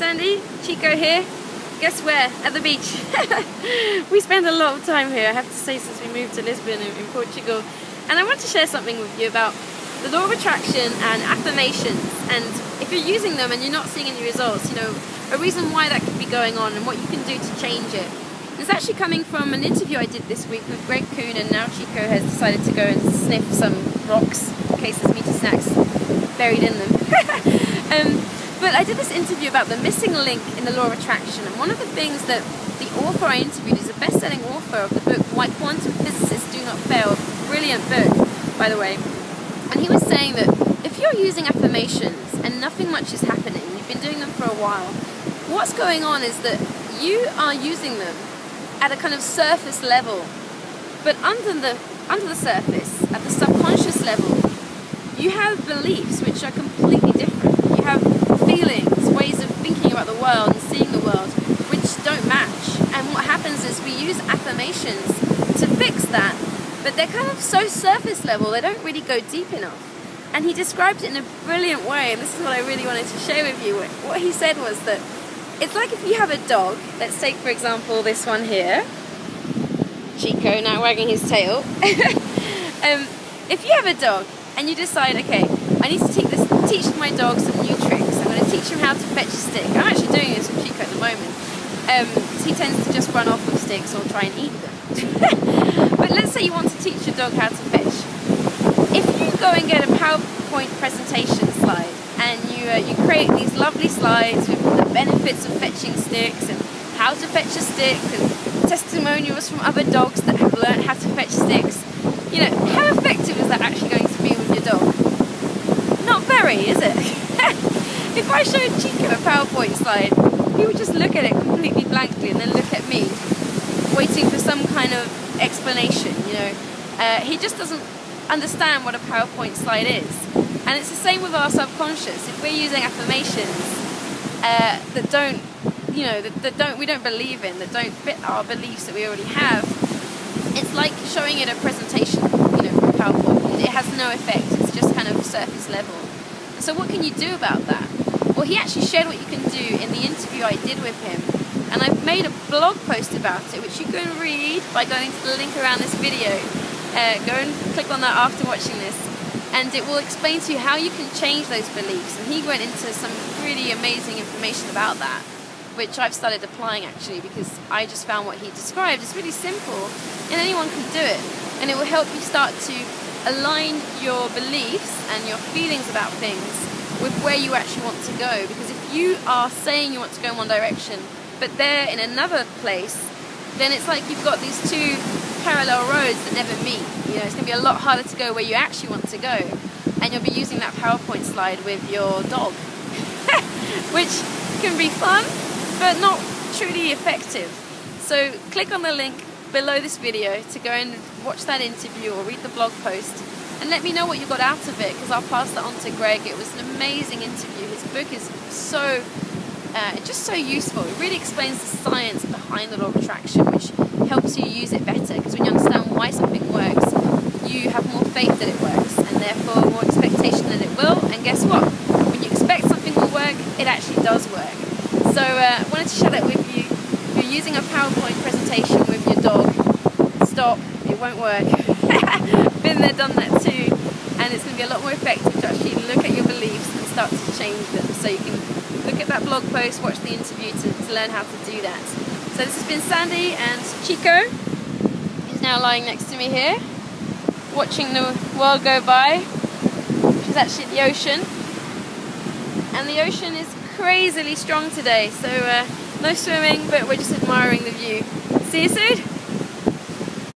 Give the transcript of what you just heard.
Sandy, Chico here. Guess where? At the beach. We spend a lot of time here, I have to say, since we moved to Lisbon in Portugal. And I want to share something with you about the law of attraction and affirmations. And if you're using them and you're not seeing any results, you know, a reason why that could be going on and what you can do to change it. It's actually coming from an interview I did this week with Kuhn, and now Chico has decided to go and sniff some rocks in case there's meaty snacks buried in them. But I did this interview about the missing link in the law of attraction, and one of the things that the author I interviewed is a best-selling author of the book Why Quantum Physicists Do Not Fail. Brilliant book, by the way. And he was saying that if you're using affirmations and nothing much is happening, you've been doing them for a while, what's going on is that you are using them at a kind of surface level, but under the surface, at the subconscious level, you have beliefs which are completely different. You have feelings, ways of thinking about the world and seeing the world which don't match. And what happens is we use affirmations to fix that, but they're kind of so surface level, they don't really go deep enough. And he described it in a brilliant way, and this is what I really wanted to share with you. What he said was that it's like if you have a dog, let's take for example this one here, Chico now wagging his tail. If you have a dog and you decide, okay, I need to teach my dog some new tricks. I'm going to teach him how to fetch a stick. I'm actually doing this with Chico at the moment. He tends to just run off with sticks or try and eat them. But let's say you want to teach your dog how to fetch. If you go and get a PowerPoint presentation slide and you create these lovely slides with the benefits of fetching sticks and how to fetch a stick and testimonials from other dogs that have learned how to fetch sticks, you know, how effective is that actually going to be with your dog? Not very, is it? If I showed Chico a PowerPoint slide, he would just look at it completely blankly and then look at me, waiting for some kind of explanation, you know. He just doesn't understand what a PowerPoint slide is. And it's the same with our subconscious. If we're using affirmations that don't, you know, we don't believe in, that don't fit our beliefs that we already have, it's like showing it a presentation, you know, from PowerPoint. It has no effect. It's just kind of surface level. And so what can you do about that? Well, he actually shared what you can do in the interview I did with him. And I've made a blog post about it, which you can read by going to the link around this video. Go and click on that after watching this. And it will explain to you how you can change those beliefs. And he went into some really amazing information about that, which I've started applying actually, because I just found what he described is really simple and anyone can do it. And it will help you start to align your beliefs and your feelings about things with where you actually want to go. Because if you are saying you want to go in one direction, but they're in another place, then it's like you've got these two parallel roads that never meet. You know, it's going to be a lot harder to go where you actually want to go. And you'll be using that PowerPoint slide with your dog, which can be fun, but not truly effective. So click on the link below this video to go and watch that interview or read the blog post and let me know what you got out of it, because I'll pass that on to Greg. It was an amazing interview. His book is so just so useful. It really explains the science behind the law of attraction, which helps you use it better, because when you understand why something works, you have more faith that it works and therefore more expectation that it will. And guess what? When you expect something will work, it actually does work. So I wanted to share that with you. If you're using a PowerPoint presentation with your dog, stop, it won't work. Been there, done that too. And it's going to be a lot more effective to actually look at your beliefs and start to change them. So you can look at that blog post, watch the interview to learn how to do that. So this has been Sandy, and Chico is now lying next to me here, watching the world go by, which is actually the ocean. And the ocean is crazily strong today, so no swimming, but we're just admiring the view. See you soon!